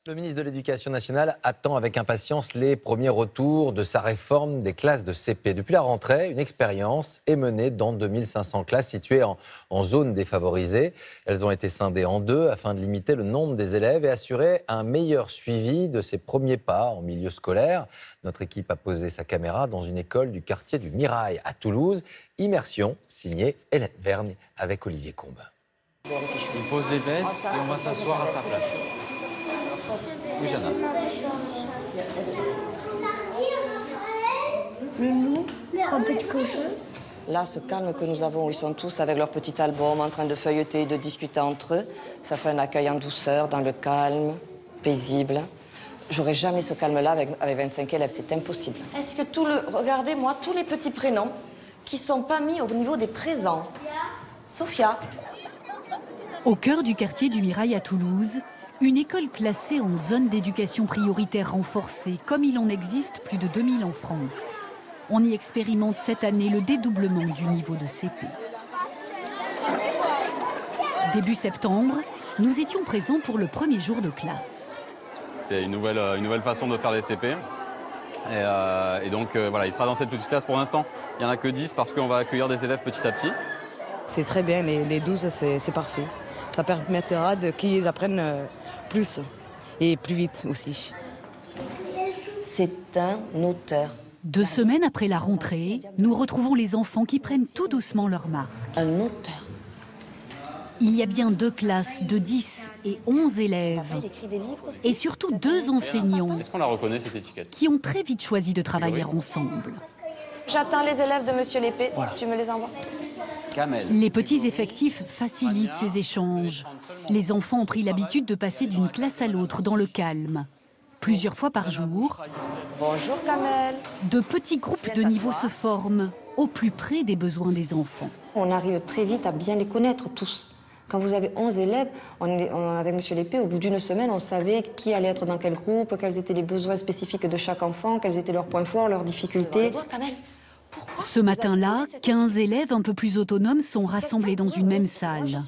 Le ministre de l'Éducation nationale attend avec impatience les premiers retours de sa réforme des classes de CP. Depuis la rentrée, une expérience est menée dans 2500 classes situées en zone défavorisée. Elles ont été scindées en deux afin de limiter le nombre des élèves et assurer un meilleur suivi de ses premiers pas en milieu scolaire. Notre équipe a posé sa caméra dans une école du quartier du Mirail à Toulouse. Immersion signée Hélène Vergne avec Olivier Combe. On pose les vestes et on va s'asseoir à sa place. Oui, Jana. Le loup, trois petits cochons. Là, ce calme que nous avons, où ils sont tous avec leur petit album en train de feuilleter, de discuter entre eux, ça fait un accueil en douceur, dans le calme, paisible. J'aurais jamais ce calme-là avec 25 élèves, c'est impossible. Est-ce que regardez-moi, tous les petits prénoms qui sont pas mis au niveau des présents. Sophia. Au cœur du quartier du Mirail à Toulouse, une école classée en zone d'éducation prioritaire renforcée, comme il en existe plus de 2000 en France. On y expérimente cette année le dédoublement du niveau de CP. Début septembre, nous étions présents pour le premier jour de classe. C'est une nouvelle façon de faire les CP. Et donc, voilà, il sera dans cette petite classe pour l'instant. Il n'y en a que 10 parce qu'on va accueillir des élèves petit à petit. C'est très bien, les 12, c'est parfait. Ça permettra qu'ils apprennent plus et plus vite aussi. C'est un auteur. 2 semaines après la rentrée, nous retrouvons les enfants qui prennent tout doucement leur marque. Un auteur. Il y a bien 2 classes de 10 et 11 élèves. Et surtout 2 enseignants. Est-ce qu'on la reconnaît, cette étiquette? Qui ont très vite choisi de travailler ensemble. J'attends les élèves de Monsieur Lépée. Voilà. Tu me les envoies? Kamel. Les petits effectifs facilitent ces échanges. Les enfants ont pris l'habitude de passer d'une classe à l'autre dans le calme. Plusieurs fois par jour, bonjour Kamel. De petits groupes de niveau se forment, au plus près des besoins des enfants. On arrive très vite à bien les connaître tous. Quand vous avez 11 élèves, avec Monsieur Lépée, au bout d'une semaine, on savait qui allait être dans quel groupe, quels étaient les besoins spécifiques de chaque enfant, quels étaient leurs points forts, leurs difficultés. Ce matin-là, 15 élèves un peu plus autonomes sont rassemblés dans une même salle.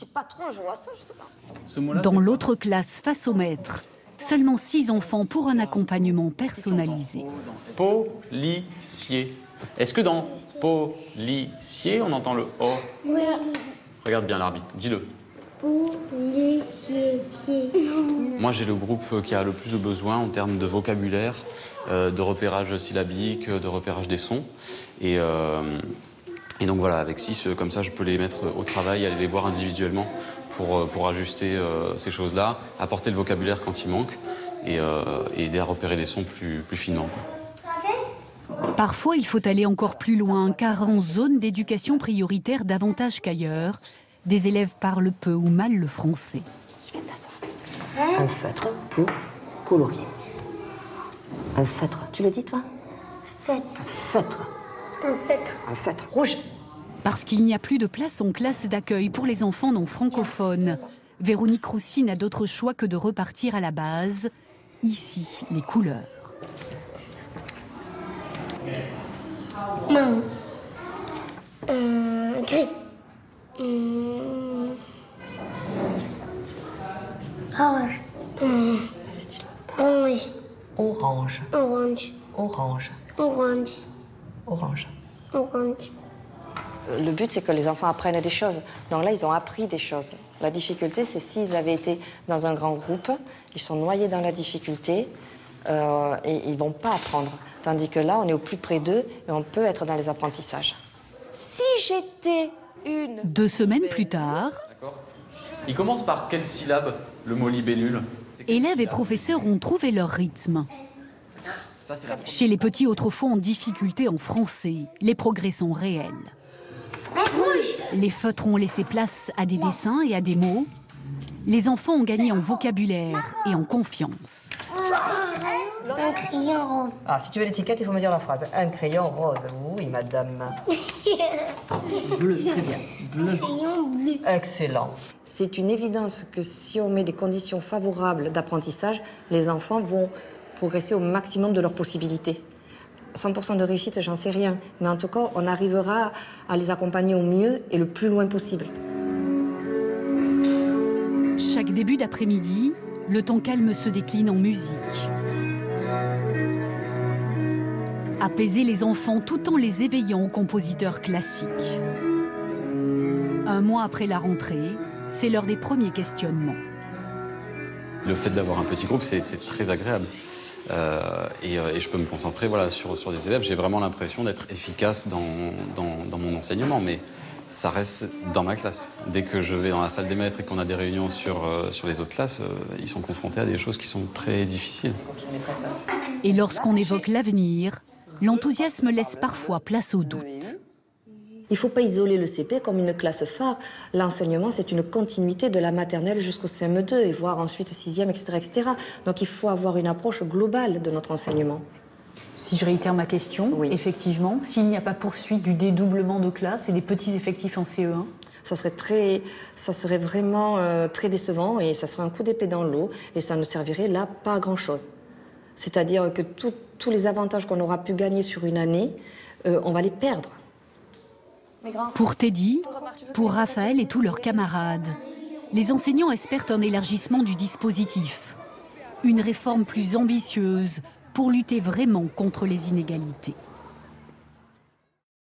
Dans l'autre classe, face au maître, seulement 6 enfants pour un accompagnement personnalisé. Policier. Est-ce que dans policier, on entend le O? Oui. Regarde bien l'arbitre, dis-le. Policier. Moi, j'ai le groupe qui a le plus de besoins en termes de vocabulaire, de repérage syllabique, de repérage des sons. Et donc voilà, avec 6, comme ça, je peux les mettre au travail, aller les voir individuellement pour ajuster ces choses-là, apporter le vocabulaire quand il manque et aider à repérer les sons plus finement. Parfois, il faut aller encore plus loin, car en zone d'éducation prioritaire davantage qu'ailleurs, des élèves parlent peu ou mal le français. Un feutre pour colorier. Un feutre, tu le dis toi? Feutre. Feutre. Un feutre. Un feutre rouge. Parce qu'il n'y a plus de place en classe d'accueil pour les enfants non francophones, Véronique Roussy n'a d'autre choix que de repartir à la base, ici, les couleurs. Maman. Gris. Orange. Orange. Orange. Orange. Orange. Orange. Orange. Orange. Le but, c'est que les enfants apprennent des choses. Donc là, ils ont appris des choses. La difficulté, c'est s'ils avaient été dans un grand groupe, ils sont noyés dans la difficulté et ils ne vont pas apprendre. Tandis que là, on est au plus près d'eux et on peut être dans les apprentissages. Si j'étais une... 2 semaines plus tard... Il commence par quelle syllabe, le mot libellule? Élèves et professeurs ont trouvé leur rythme. Chez les petits autrefois en difficulté en français, les progrès sont réels. Les feutres ont laissé place à des dessins et à des mots. Les enfants ont gagné en vocabulaire et en confiance. Un crayon rose. Ah, si tu veux l'étiquette, il faut me dire la phrase. Un crayon rose. Oui, madame. Bleu, très bien. Bleu. Un crayon bleu. Excellent. C'est une évidence que si on met des conditions favorables d'apprentissage, les enfants vont progresser au maximum de leurs possibilités. 100% de réussite, j'en sais rien. Mais en tout cas, on arrivera à les accompagner au mieux et le plus loin possible. Chaque début d'après-midi, le temps calme se décline en musique. Apaiser les enfants tout en les éveillant aux compositeurs classiques. Un mois après la rentrée, c'est l'heure des premiers questionnements. Le fait d'avoir un petit groupe, c'est très agréable. Et je peux me concentrer voilà, sur des élèves. J'ai vraiment l'impression d'être efficace dans mon enseignement, mais ça reste dans ma classe. Dès que je vais dans la salle des maîtres et qu'on a des réunions sur les autres classes, ils sont confrontés à des choses qui sont très difficiles. Et lorsqu'on évoque l'avenir, l'enthousiasme laisse parfois place au doute. Il ne faut pas isoler le CP comme une classe phare. L'enseignement, c'est une continuité de la maternelle jusqu'au CM2, et voire ensuite 6e, etc., etc. Donc il faut avoir une approche globale de notre enseignement. Si je réitère ma question, oui. Effectivement, s'il n'y a pas poursuite du dédoublement de classe et des petits effectifs en CE1, ça serait vraiment très décevant, et ça serait un coup d'épée dans l'eau, et ça ne servirait là pas à grand-chose. C'est-à-dire que tous les avantages qu'on aura pu gagner sur une année, on va les perdre. Pour Teddy, pour Raphaël et tous leurs camarades, les enseignants espèrent un élargissement du dispositif, une réforme plus ambitieuse pour lutter vraiment contre les inégalités.